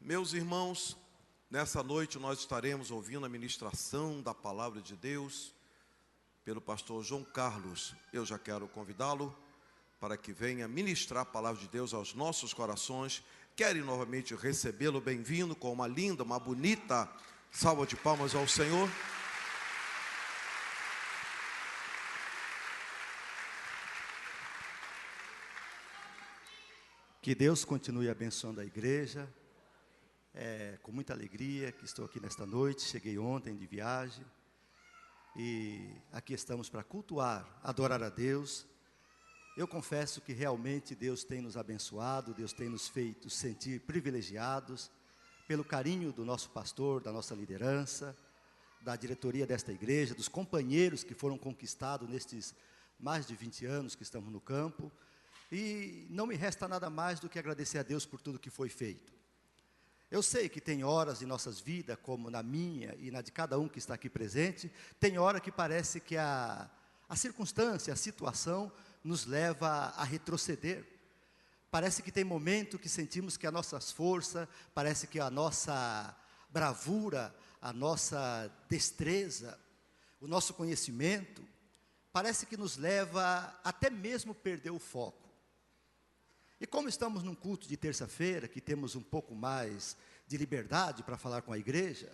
Meus irmãos, nessa noite nós estaremos ouvindo a ministração da palavra de Deus pelo pastor João Carlos. Eu já quero convidá-lo para que venha ministrar a palavra de Deus aos nossos corações. Querem novamente recebê-lo, bem-vindo, com uma linda, uma bonita salva de palmas ao Senhor. Que Deus continue abençoando a igreja. É com muita alegria que estou aqui nesta noite. Cheguei ontem de viagem e aqui estamos para cultuar, adorar a Deus. Eu confesso que realmente Deus tem nos abençoado, Deus tem nos feito sentir privilegiados pelo carinho do nosso pastor, da nossa liderança, da diretoria desta igreja, dos companheiros que foram conquistados nestes mais de 20 anos que estamos no campo. E não me resta nada mais do que agradecer a Deus por tudo que foi feito. Eu sei que tem horas em nossas vidas, como na minha e na de cada um que está aqui presente, tem hora que parece que a circunstância, a situação nos leva a retroceder. Parece que tem momento que sentimos que as nossas forças, parece que a nossa bravura, a nossa destreza, o nosso conhecimento, parece que nos leva até mesmo perder o foco. E como estamos num culto de terça-feira, que temos um pouco mais de liberdade para falar com a igreja,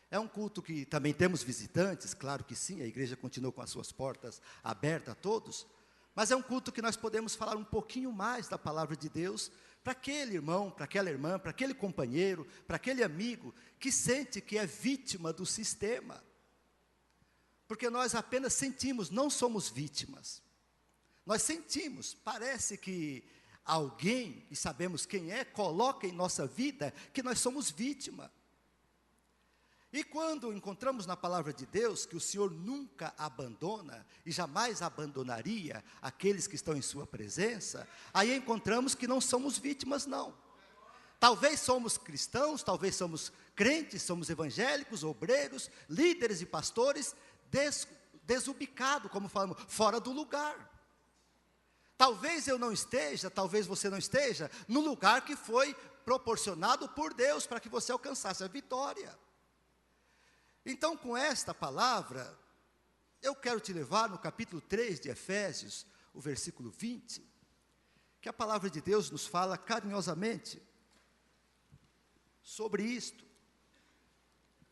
é um culto que também temos visitantes, claro que sim, a igreja continua com as suas portas abertas a todos, mas é um culto que nós podemos falar um pouquinho mais da palavra de Deus para aquele irmão, para aquela irmã, para aquele companheiro, para aquele amigo que sente que é vítima do sistema. Porque nós apenas sentimos, não somos vítimas. Nós sentimos, parece que alguém, e sabemos quem é, coloca em nossa vida que nós somos vítima. E quando encontramos na palavra de Deus que o Senhor nunca abandona e jamais abandonaria aqueles que estão em sua presença, aí encontramos que não somos vítimas não. Talvez somos cristãos, talvez somos crentes, somos evangélicos, obreiros, líderes e pastores desubicados, como falamos, fora do lugar. Talvez eu não esteja, talvez você não esteja, no lugar que foi proporcionado por Deus para que você alcançasse a vitória. Então, com esta palavra, eu quero te levar no capítulo 3 de Efésios, o versículo 20, que a palavra de Deus nos fala carinhosamente sobre isto.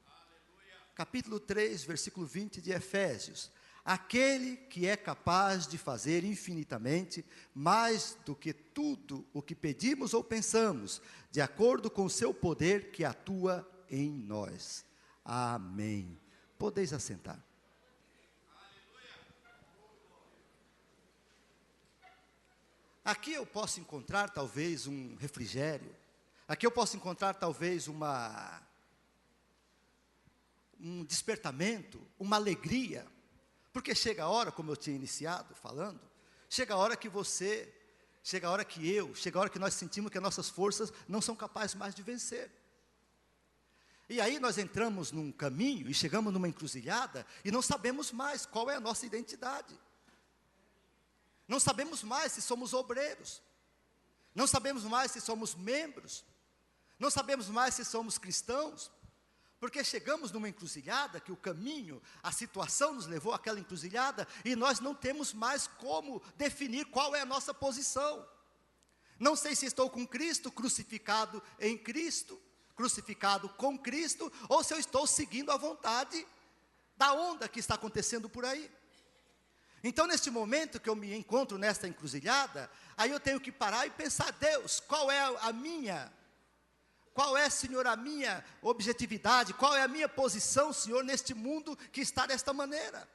Aleluia. Capítulo 3, versículo 20 de Efésios. Aquele que é capaz de fazer infinitamente mais do que tudo o que pedimos ou pensamos, de acordo com o seu poder que atua em nós. Amém. Podeis assentar. Aqui eu posso encontrar talvez um refrigério. Aqui eu posso encontrar talvez um despertamento, uma alegria. Porque chega a hora, como eu tinha iniciado falando, chega a hora que você, chega a hora que eu, chega a hora que nós sentimos que as nossas forças não são capazes mais de vencer. E aí nós entramos num caminho e chegamos numa encruzilhada e não sabemos mais qual é a nossa identidade. Não sabemos mais se somos obreiros. Não sabemos mais se somos membros. Não sabemos mais se somos cristãos. Porque chegamos numa encruzilhada, que o caminho, a situação nos levou àquela encruzilhada, e nós não temos mais como definir qual é a nossa posição. Não sei se estou com Cristo, crucificado em Cristo, crucificado com Cristo, ou se eu estou seguindo a vontade da onda que está acontecendo por aí. Então, neste momento que eu me encontro nesta encruzilhada, aí eu tenho que parar e pensar, Deus, qual é a minha... Qual é, Senhor, a minha objetividade? Qual é a minha posição, Senhor, neste mundo que está desta maneira?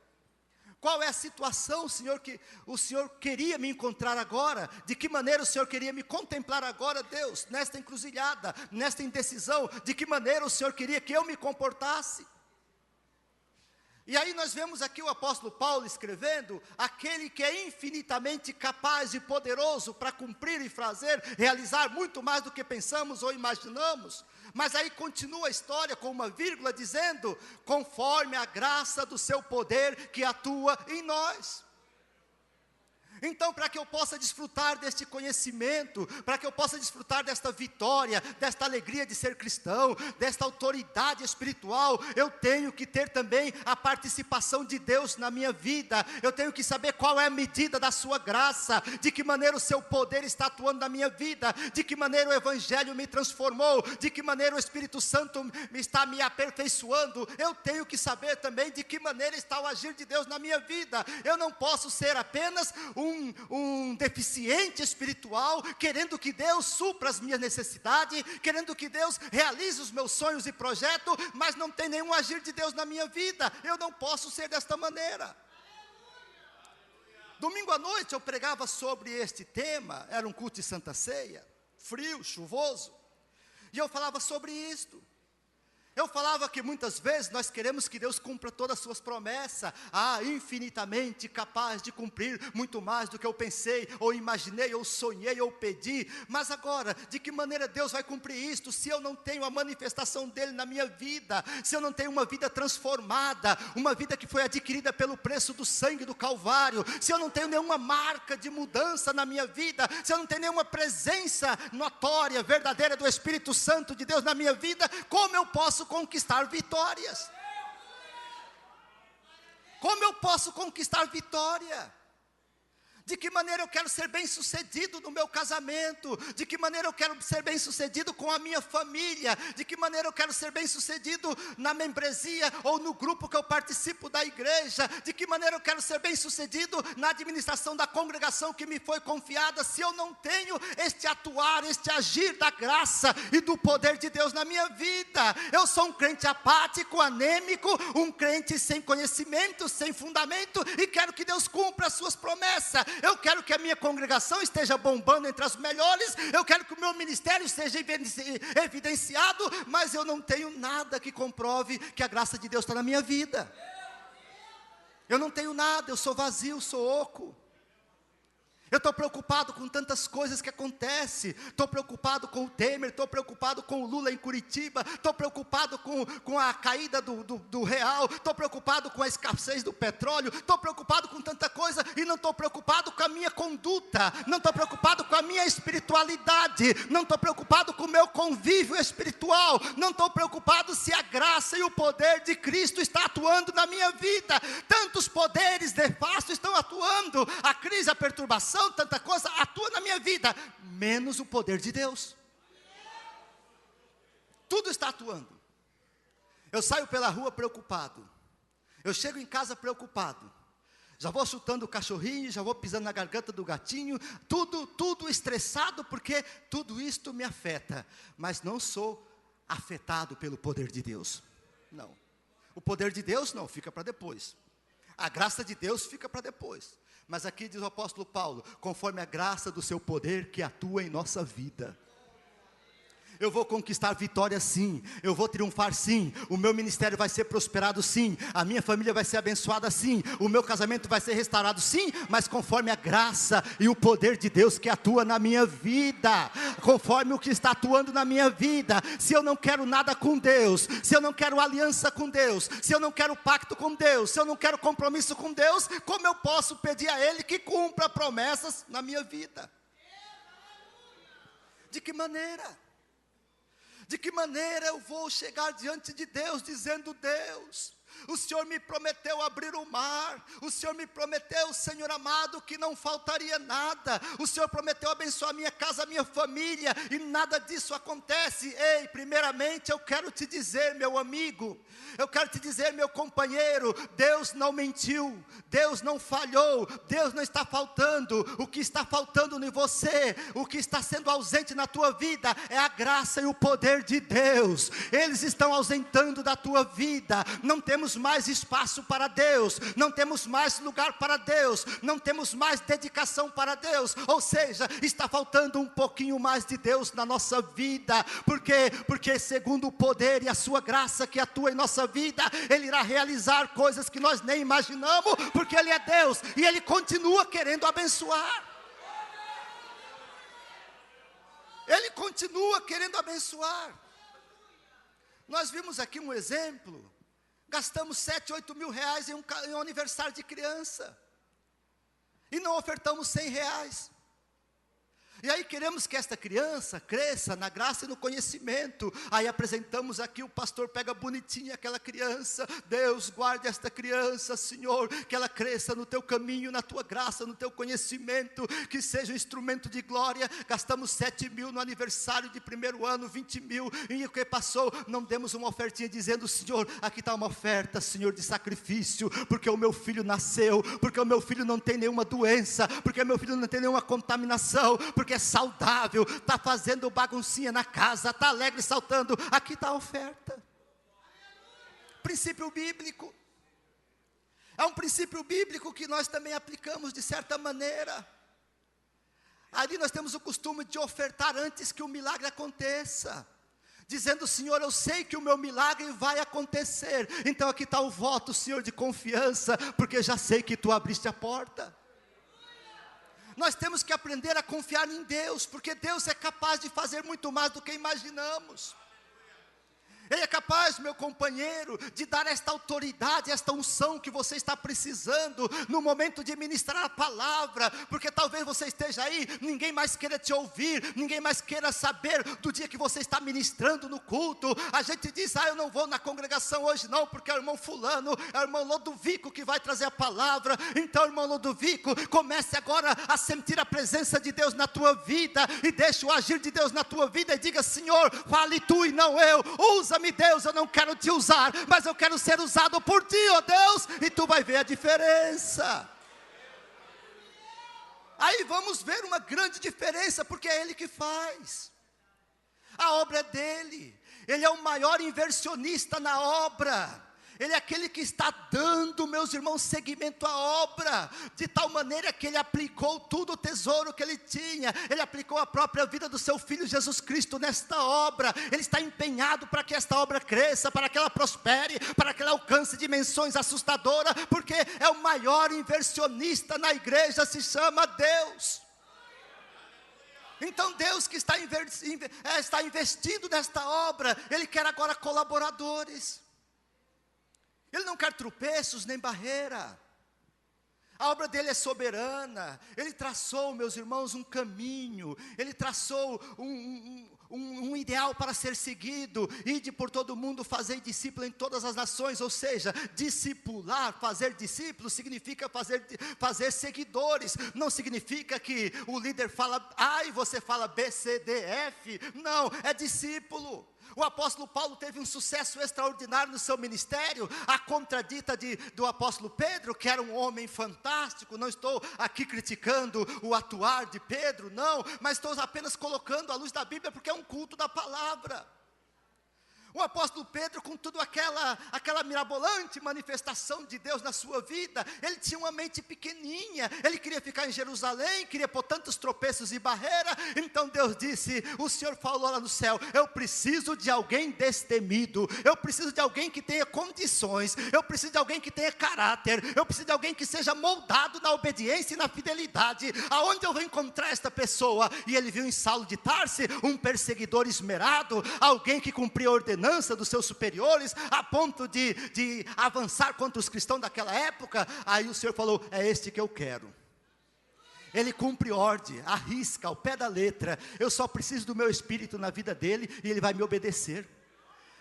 Qual é a situação, Senhor, que o Senhor queria me encontrar agora? De que maneira o Senhor queria me contemplar agora, Deus, nesta encruzilhada, nesta indecisão? De que maneira o Senhor queria que eu me comportasse? E aí nós vemos aqui o apóstolo Paulo escrevendo, aquele que é infinitamente capaz e poderoso para cumprir e fazer, realizar muito mais do que pensamos ou imaginamos. Mas aí continua a história com uma vírgula dizendo, conforme a graça do seu poder que atua em nós. Então, para que eu possa desfrutar deste conhecimento, para que eu possa desfrutar desta vitória, desta alegria de ser cristão, desta autoridade espiritual, eu tenho que ter também a participação de Deus na minha vida. Eu tenho que saber qual é a medida da sua graça, de que maneira o seu poder está atuando na minha vida, de que maneira o Evangelho me transformou, de que maneira o Espírito Santo está me aperfeiçoando. Eu tenho que saber também de que maneira está o agir de Deus na minha vida. Eu não posso ser apenas um deficiente espiritual, querendo que Deus supra as minhas necessidades, querendo que Deus realize os meus sonhos e projetos, mas não tem nenhum agir de Deus na minha vida. Eu não posso ser desta maneira. Domingo à noite eu pregava sobre este tema, era um culto de Santa Ceia, frio, chuvoso, e eu falava sobre isto. Eu falava que muitas vezes nós queremos que Deus cumpra todas as suas promessas, infinitamente capaz de cumprir muito mais do que eu pensei, ou imaginei, ou sonhei, ou pedi. Mas agora, de que maneira Deus vai cumprir isto, se eu não tenho a manifestação dEle na minha vida, se eu não tenho uma vida transformada, uma vida que foi adquirida pelo preço do sangue do Calvário, se eu não tenho nenhuma marca de mudança na minha vida, se eu não tenho nenhuma presença notória, verdadeira do Espírito Santo de Deus na minha vida, como eu posso conquistar vitórias? Como eu posso conquistar vitória? De que maneira eu quero ser bem sucedido no meu casamento? De que maneira eu quero ser bem sucedido com a minha família? De que maneira eu quero ser bem sucedido na membresia ou no grupo que eu participo da igreja? De que maneira eu quero ser bem sucedido na administração da congregação que me foi confiada, se eu não tenho este atuar, este agir da graça e do poder de Deus na minha vida? Eu sou um crente apático, anêmico, um crente sem conhecimento, sem fundamento, e quero que Deus cumpra as suas promessas. Eu quero que a minha congregação esteja bombando entre as melhores, eu quero que o meu ministério seja evidenciado, mas eu não tenho nada que comprove que a graça de Deus está na minha vida. Eu não tenho nada, eu sou vazio, sou oco. Eu estou preocupado com tantas coisas que acontecem. Estou preocupado com o Temer, estou preocupado com o Lula em Curitiba, estou preocupado com a caída do real, estou preocupado com a escassez do petróleo, estou preocupado com tanta coisa, e não estou preocupado com a minha conduta, não estou preocupado com a minha espiritualidade, não estou preocupado com o meu convívio espiritual, não estou preocupado se a graça e o poder de Cristo está atuando na minha vida. Tantos poderes nefastos estão atuando, a crise, a perturbação, tanta coisa atua na minha vida, menos o poder de Deus. Tudo está atuando. Eu saio pela rua preocupado, eu chego em casa preocupado, já vou chutando o cachorrinho, já vou pisando na garganta do gatinho, tudo estressado, porque tudo isto me afeta, mas não sou afetado pelo poder de Deus. Não, o poder de Deus não, fica para depois. A graça de Deus fica para depois. Mas aqui diz o apóstolo Paulo, conforme a graça do seu poder que atua em nossa vida. Eu vou conquistar vitória sim, eu vou triunfar sim, o meu ministério vai ser prosperado sim, a minha família vai ser abençoada sim, o meu casamento vai ser restaurado sim, mas conforme a graça e o poder de Deus que atua na minha vida, conforme o que está atuando na minha vida. Se eu não quero nada com Deus, se eu não quero aliança com Deus, se eu não quero pacto com Deus, se eu não quero compromisso com Deus, como eu posso pedir a Ele que cumpra promessas na minha vida? De que maneira? De que maneira eu vou chegar diante de Deus dizendo: Deus, o Senhor me prometeu abrir o mar, o Senhor me prometeu, Senhor amado, que não faltaria nada, o Senhor prometeu abençoar a minha casa, a minha família, e nada disso acontece. Ei, primeiramente eu quero te dizer, meu amigo, eu quero te dizer, meu companheiro, Deus não mentiu, Deus não falhou, Deus não está faltando. O que está faltando em você, o que está sendo ausente na tua vida, é a graça e o poder de Deus. Eles estão ausentando da tua vida. Não temos mais espaço para Deus, não temos mais lugar para Deus, não temos mais dedicação para Deus, ou seja, está faltando um pouquinho mais de Deus na nossa vida. Por quê? Porque segundo o poder e a sua graça que atua em nossa vida, Ele irá realizar coisas que nós nem imaginamos, porque Ele é Deus, e Ele continua querendo abençoar. Ele continua querendo abençoar. Nós vimos aqui um exemplo. Gastamos 7, 8 mil reais em um aniversário de criança. e não ofertamos R$100. E aí queremos que esta criança cresça na graça e no conhecimento. Aí apresentamos aqui, o pastor pega bonitinha aquela criança. Deus, guarde esta criança, Senhor, que ela cresça no teu caminho, na tua graça, no teu conhecimento, que seja um instrumento de glória. Gastamos 7 mil no aniversário de primeiro ano, 20 mil, e o que passou, não demos uma ofertinha dizendo: Senhor, aqui está uma oferta, Senhor, de sacrifício, porque o meu filho nasceu, porque o meu filho não tem nenhuma doença, porque o meu filho não tem nenhuma contaminação, porque é saudável, está fazendo baguncinha na casa, está alegre, saltando. Aqui está a oferta. Princípio bíblico. É um princípio bíblico que nós também aplicamos de certa maneira. Ali nós temos o costume de ofertar antes que o milagre aconteça, dizendo: Senhor, eu sei que o meu milagre vai acontecer, então aqui está o voto, Senhor, de confiança, porque já sei que tu abriste a porta. Nós temos que aprender a confiar em Deus, porque Deus é capaz de fazer muito mais do que imaginamos. Ele é capaz, meu companheiro, de dar esta autoridade, esta unção que você está precisando no momento de ministrar a palavra, porque talvez você esteja aí, ninguém mais queira te ouvir, ninguém mais queira saber do dia que você está ministrando no culto. A gente diz: eu não vou na congregação hoje não, porque é o irmão fulano, é o irmão Lodovico que vai trazer a palavra. Então, irmão Lodovico, comece agora a sentir a presença de Deus na tua vida, e deixe o agir de Deus na tua vida, e diga: Senhor, fale tu e não eu, usa-me, Deus, eu não quero te usar, mas eu quero ser usado por ti, ó Deus, e tu vai ver a diferença. Aí vamos ver uma grande diferença, porque é Ele que faz, a obra é dele, Ele é o maior inversionista na obra. Ele é aquele que está dando, meus irmãos, seguimento à obra, de tal maneira que Ele aplicou tudo o tesouro que Ele tinha. Ele aplicou a própria vida do seu Filho Jesus Cristo nesta obra. Ele está empenhado para que esta obra cresça, para que ela prospere, para que ela alcance dimensões assustadoras, porque é o maior inversionista na igreja, se chama Deus. Então Deus que está investindo nesta obra, Ele quer agora colaboradores. Ele não quer tropeços nem barreira. A obra dele é soberana. Ele traçou, meus irmãos, um caminho. Ele traçou um ideal para ser seguido. Ide por todo mundo, fazei discípulo em todas as nações. Ou seja, discipular, fazer discípulos, significa fazer seguidores. Não significa que o líder fala A e você fala B, C, D, F. Não, é discípulo. O apóstolo Paulo teve um sucesso extraordinário no seu ministério, a contradita do apóstolo Pedro, que era um homem fantástico. Não estou aqui criticando o atuar de Pedro, não, mas estou apenas colocando à luz da Bíblia, porque é um culto da palavra. O apóstolo Pedro, com toda aquela mirabolante manifestação de Deus na sua vida, ele tinha uma mente pequenininha, ele queria ficar em Jerusalém, queria pôr tantos tropeços e barreiras. Então Deus disse, o Senhor falou lá no céu, eu preciso de alguém destemido, eu preciso de alguém que tenha condições, eu preciso de alguém que tenha caráter, eu preciso de alguém que seja moldado na obediência e na fidelidade. Aonde eu vou encontrar esta pessoa? E ele viu em Saulo de Tarso um perseguidor esmerado, alguém que cumpria a ordenança dos seus superiores, a ponto de avançar contra os cristãos daquela época. Aí o Senhor falou, é este que eu quero. Ele cumpre ordem, arrisca ao pé da letra. Eu só preciso do meu espírito na vida dele, e ele vai me obedecer.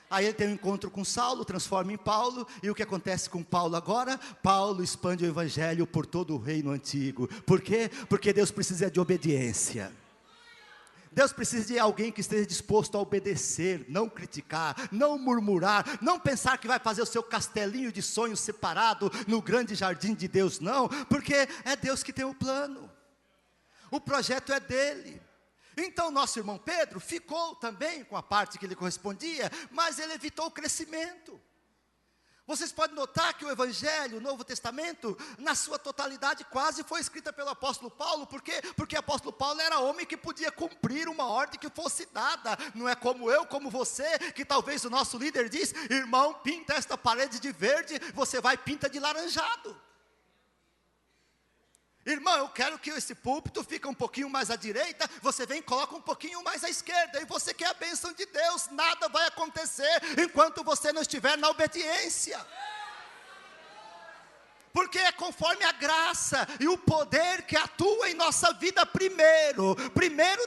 Aí ele tem um encontro com Saulo, transforma em Paulo. E o que acontece com Paulo agora? Paulo expande o evangelho por todo o reino antigo. Por quê? Porque Deus precisa de obediência. Deus precisa de alguém que esteja disposto a obedecer, não criticar, não murmurar, não pensar que vai fazer o seu castelinho de sonhos separado no grande jardim de Deus, não, porque é Deus que tem o plano, o projeto é dele. Então nosso irmão Pedro ficou também com a parte que lhe correspondia, mas ele evitou o crescimento. Vocês podem notar que o Evangelho, o Novo Testamento, na sua totalidade quase foi escrita pelo apóstolo Paulo. Por quê? Porque o apóstolo Paulo era homem que podia cumprir uma ordem que fosse dada. Não é como eu, como você, que talvez o nosso líder diz, irmão, pinta esta parede de verde, você vai e pinta de laranjado. Irmão, eu quero que esse púlpito fique um pouquinho mais à direita, você vem e coloca um pouquinho mais à esquerda, e você quer a bênção de Deus. Nada vai acontecer enquanto você não estiver na obediência. Porque é conforme a graça e o poder que atua em nossa vida primeiro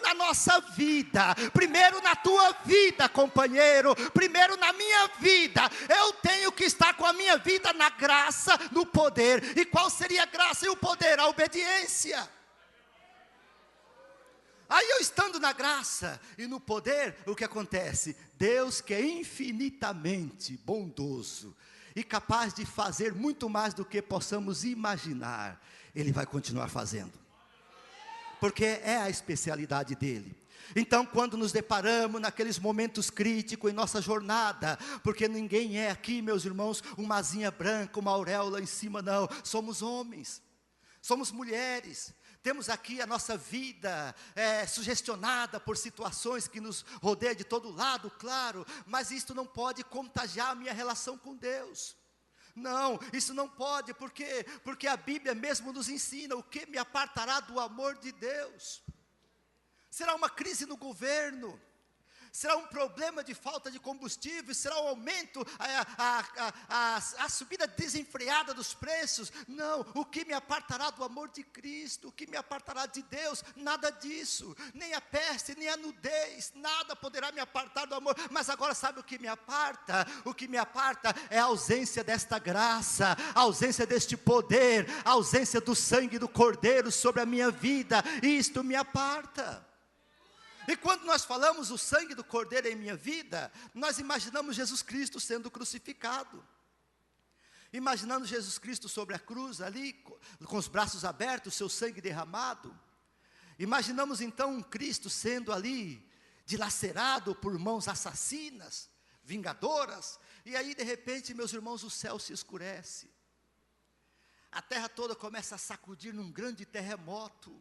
na nossa vida, primeiro na tua vida, companheiro, primeiro na minha vida. Eu tenho que estar com a minha vida na graça, no poder. E qual seria a graça e o poder? A obediência. Aí eu estando na graça e no poder, o que acontece? Deus, que é infinitamente bondoso e capaz de fazer muito mais do que possamos imaginar, Ele vai continuar fazendo, porque é a especialidade dEle. Então, quando nos deparamos naqueles momentos críticos em nossa jornada, porque ninguém é aqui, meus irmãos, uma asinha branca, uma auréola em cima, não. Somos homens, somos mulheres, temos aqui a nossa vida sugestionada por situações que nos rodeiam de todo lado, claro, mas isto não pode contagiar a minha relação com Deus. Não, isso não pode, porque a Bíblia mesmo nos ensina: o que me apartará do amor de Deus? Será uma crise no governo? Será um problema de falta de combustível? Será um aumento, a subida desenfreada dos preços? Não, o que me apartará do amor de Cristo? O que me apartará de Deus? Nada disso, nem a peste, nem a nudez, nada poderá me apartar do amor. Mas agora sabe o que me aparta? O que me aparta é a ausência desta graça, a ausência deste poder, a ausência do sangue do Cordeiro sobre a minha vida. Isto me aparta. E quando nós falamos o sangue do Cordeiro em minha vida, nós imaginamos Jesus Cristo sendo crucificado. Imaginando Jesus Cristo sobre a cruz ali, com os braços abertos, seu sangue derramado. Imaginamos então um Cristo sendo ali, dilacerado por mãos assassinas, vingadoras. E aí de repente, meus irmãos, o céu se escurece. A terra toda começa a sacudir num grande terremoto.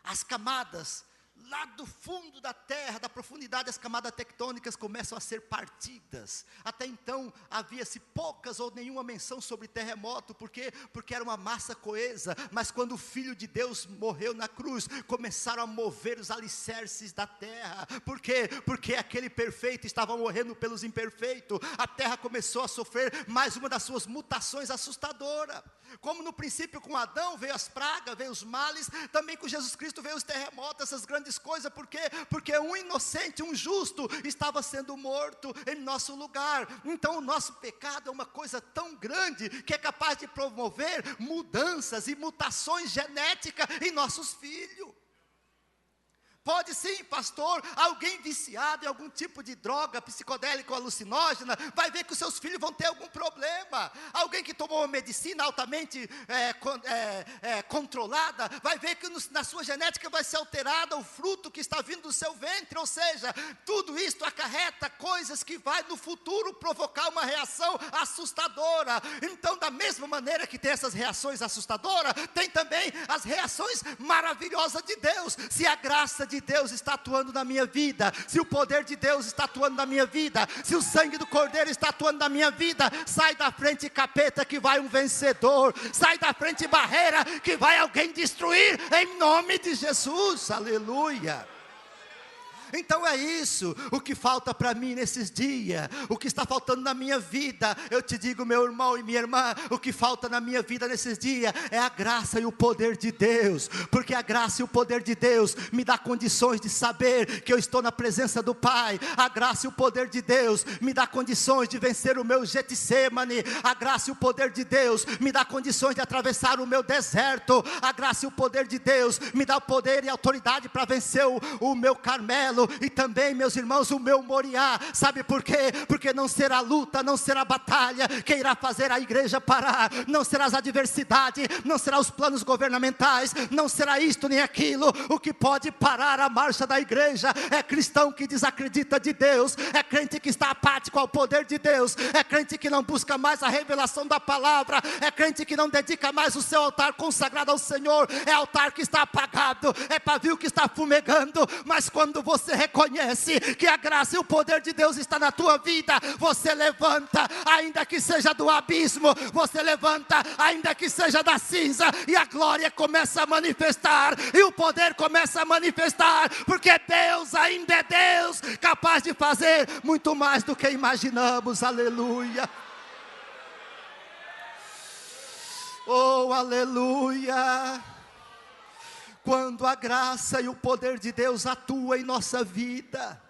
As camadas lá do fundo da terra, da profundidade, as camadas tectônicas começam a ser partidas. Até então, havia-se poucas ou nenhuma menção sobre terremoto. Por quê? Porque era uma massa coesa. Mas quando o Filho de Deus morreu na cruz, começaram a mover os alicerces da terra. Por quê? Porque aquele perfeito estava morrendo pelos imperfeitos. A terra começou a sofrer mais uma das suas mutações assustadoras. Como no princípio com Adão veio as pragas, veio os males, também com Jesus Cristo veio os terremotos, essas grandes coisas. Por quê? Porque um inocente, um justo, estava sendo morto em nosso lugar. Então o nosso pecado é uma coisa tão grande, que é capaz de promover mudanças e mutações genéticas em nossos filhos. Pode sim, pastor, alguém viciado em algum tipo de droga psicodélica ou alucinógena, vai ver que os seus filhos vão ter algum problema. Alguém que tomou uma medicina altamente controlada, vai ver que na sua genética vai ser alterada o fruto que está vindo do seu ventre. Ou seja, tudo isto acarreta coisas que vai no futuro provocar uma reação assustadora. Então, da mesma maneira que tem essas reações assustadoras, tem também as reações maravilhosas de Deus. Se a graça de Deus está atuando na minha vida, se o poder de Deus está atuando na minha vida, se o sangue do Cordeiro está atuando na minha vida, sai da frente capeta que vai um vencedor, sai da frente barreira que vai alguém destruir, em nome de Jesus, aleluia. Então é isso o que falta para mim nesses dias, o que está faltando na minha vida. Eu te digo, meu irmão e minha irmã, o que falta na minha vida nesses dias é a graça e o poder de Deus, porque a graça e o poder de Deus me dá condições de saber que eu estou na presença do Pai. A graça e o poder de Deus me dá condições de vencer o meu Getsemane. A graça e o poder de Deus me dá condições de atravessar o meu deserto. A graça e o poder de Deus me dá o poder e autoridade para vencer o meu Carmelo. E também, meus irmãos, o meu Moriá. Sabe por quê? Porque não será luta, não será batalha que irá fazer a igreja parar. Não será as adversidades, não será os planos governamentais, não será isto nem aquilo. O que pode parar a marcha da igreja é cristão que desacredita de Deus, é crente que está apático ao poder de Deus, é crente que não busca mais a revelação da palavra, é crente que não dedica mais o seu altar consagrado ao Senhor. É altar que está apagado, é pavio que está fumegando. Mas quando você reconhece que a graça e o poder de Deus está na tua vida, você levanta, ainda que seja do abismo, você levanta, ainda que seja da cinza, e a glória começa a manifestar, e o poder começa a manifestar, porque Deus ainda é Deus, capaz de fazer muito mais do que imaginamos, aleluia. Oh, aleluia! Quando a graça e o poder de Deus atuam em nossa vida,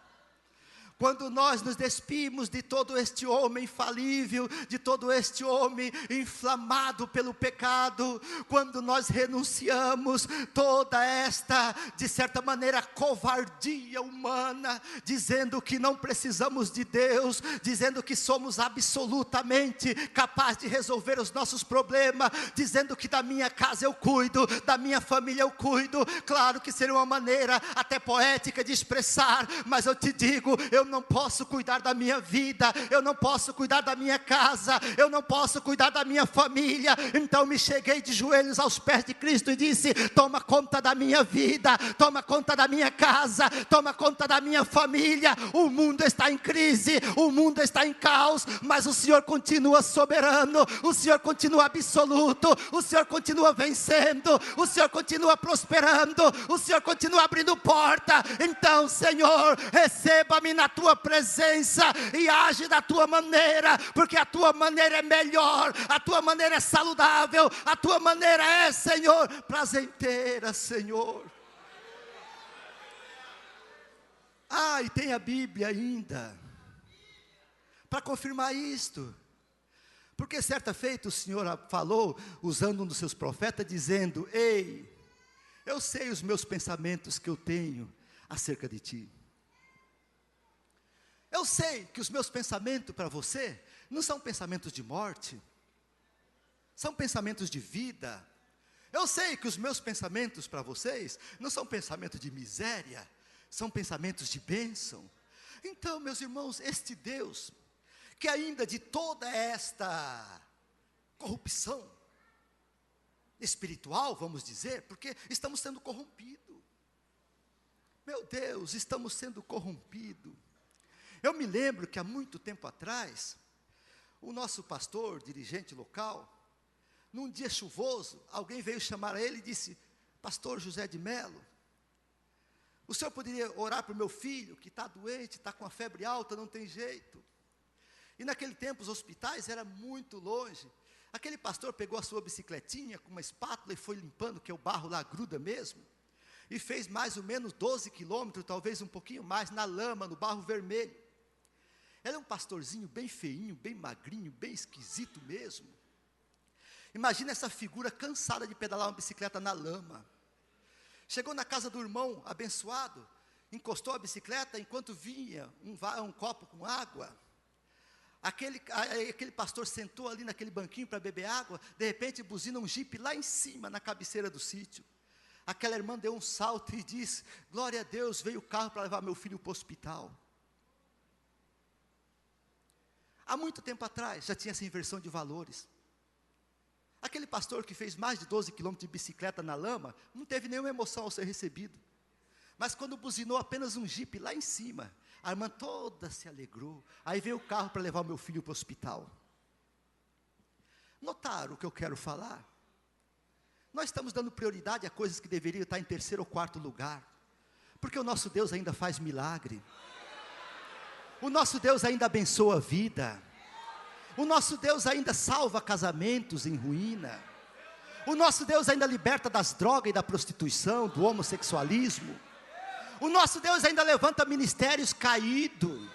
quando nós nos despimos de todo este homem falível, de todo este homem inflamado pelo pecado, quando nós renunciamos toda esta, de certa maneira, covardia humana, dizendo que não precisamos de Deus, dizendo que somos absolutamente capazes de resolver os nossos problemas, dizendo que da minha casa eu cuido, da minha família eu cuido. Claro que seria uma maneira até poética de expressar, mas eu te digo, eu não posso cuidar da minha vida, eu não posso cuidar da minha casa, eu não posso cuidar da minha família. Então me cheguei de joelhos aos pés de Cristo e disse: toma conta da minha vida, toma conta da minha casa, toma conta da minha família. O mundo está em crise, o mundo está em caos, mas o Senhor continua soberano, o Senhor continua absoluto, o Senhor continua vencendo, o Senhor continua prosperando, o Senhor continua abrindo porta. Então, Senhor, receba-me na tua presença e age da tua maneira, porque a tua maneira é melhor, a tua maneira é saudável, a tua maneira é, Senhor, prazenteira, Senhor. E tem a Bíblia ainda para confirmar isto, porque certa feita o Senhor falou, usando um dos seus profetas, dizendo: ei, eu sei os meus pensamentos que eu tenho acerca de ti. Eu sei que os meus pensamentos para você não são pensamentos de morte, são pensamentos de vida. Eu sei que os meus pensamentos para vocês não são pensamentos de miséria, são pensamentos de bênção. Então, meus irmãos, este Deus, que ainda de toda esta corrupção espiritual, vamos dizer, porque estamos sendo corrompidos. Meu Deus, estamos sendo corrompidos. Eu me lembro que há muito tempo atrás, o nosso pastor, dirigente local, num dia chuvoso, alguém veio chamar ele e disse: pastor José de Melo, o senhor poderia orar para o meu filho, que está doente, está com a febre alta, não tem jeito. E naquele tempo os hospitais eram muito longe. Aquele pastor pegou a sua bicicletinha com uma espátula e foi limpando, que o barro lá gruda mesmo, e fez mais ou menos 12 quilômetros, talvez um pouquinho mais, na lama, no barro vermelho. Ele é um pastorzinho bem feinho, bem magrinho, bem esquisito mesmo. Imagina essa figura cansada de pedalar uma bicicleta na lama. Chegou na casa do irmão abençoado, encostou a bicicleta, enquanto vinha um copo com água. Aquele pastor sentou ali naquele banquinho para beber água, de repente buzina um jipe lá em cima, na cabeceira do sítio. Aquela irmã deu um salto e disse: glória a Deus, veio o carro para levar meu filho para o hospital. Há muito tempo atrás, já tinha essa inversão de valores. Aquele pastor que fez mais de 12 quilômetros de bicicleta na lama, não teve nenhuma emoção ao ser recebido. Mas quando buzinou apenas um jipe lá em cima, a irmã toda se alegrou. Aí veio o carro para levar o meu filho para o hospital. Notaram o que eu quero falar? Nós estamos dando prioridade a coisas que deveriam estar em terceiro ou quarto lugar, porque o nosso Deus ainda faz milagre. O nosso Deus ainda abençoa a vida. O nosso Deus ainda salva casamentos em ruína. O nosso Deus ainda liberta das drogas e da prostituição, do homossexualismo. O nosso Deus ainda levanta ministérios caídos.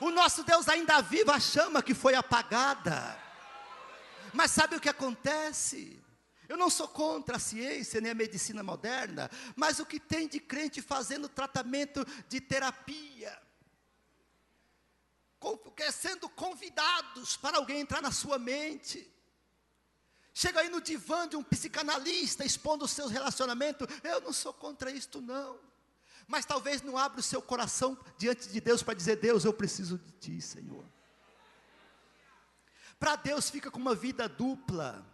O nosso Deus ainda aviva a chama que foi apagada. Mas sabe o que acontece? Eu não sou contra a ciência nem a medicina moderna, mas o que tem de crente fazendo tratamento de terapia, sendo convidados para alguém entrar na sua mente. Chega aí no divã de um psicanalista, expondo os seus relacionamentos. Eu não sou contra isto não, mas talvez não abra o seu coração diante de Deus para dizer: Deus, eu preciso de Ti, Senhor. Para Deus fica com uma vida dupla.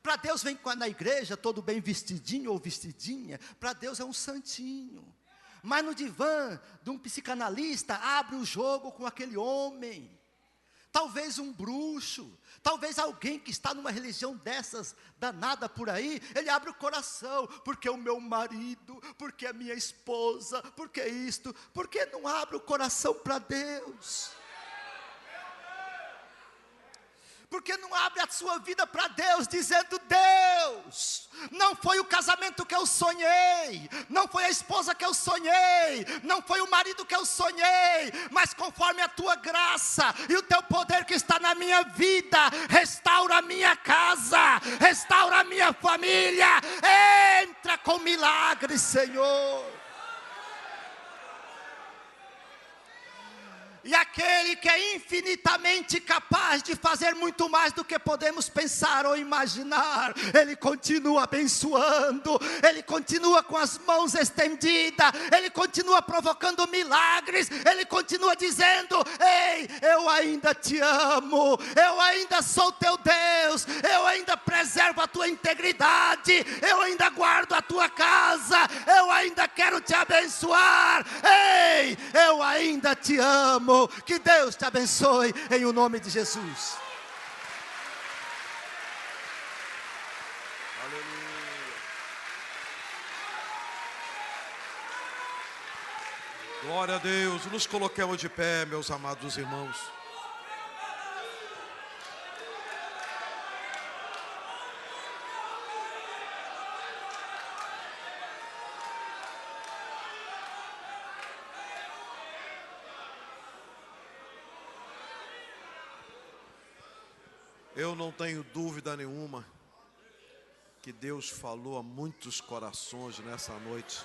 Para Deus vem na igreja todo bem vestidinho ou vestidinha. Para Deus é um santinho. Mas no divã de um psicanalista, abre o jogo com aquele homem. Talvez um bruxo, talvez alguém que está numa religião dessas danada por aí, ele abre o coração, porque o meu marido, porque a minha esposa, porque isto, porque não abre o coração para Deus? Porque não abre a sua vida para Deus, dizendo: Deus, não foi o casamento que eu sonhei, não foi a esposa que eu sonhei, não foi o marido que eu sonhei, mas conforme a tua graça e o teu poder que está na minha vida, restaura a minha casa, restaura a minha família, entra com milagres, Senhor. E aquele que é infinitamente capaz de fazer muito mais do que podemos pensar ou imaginar, Ele continua abençoando, Ele continua com as mãos estendidas, Ele continua provocando milagres, Ele continua dizendo: ei, eu ainda te amo, eu ainda sou teu Deus, eu ainda preservo a tua integridade, eu ainda guardo a tua casa, eu ainda quero te abençoar, ei, eu ainda te amo. Que Deus te abençoe em o nome de Jesus. Aleluia. Glória a Deus. Nos coloquemos de pé, meus amados irmãos. Eu não tenho dúvida nenhuma que Deus falou a muitos corações nessa noite.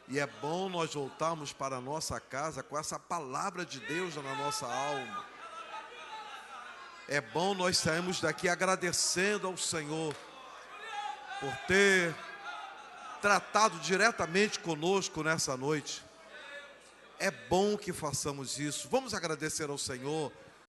E é bom nós voltarmos para a nossa casa com essa palavra de Deus na nossa alma. É bom nós sairmos daqui agradecendo ao Senhor por ter tratado diretamente conosco nessa noite. É bom que façamos isso. Vamos agradecer ao Senhor.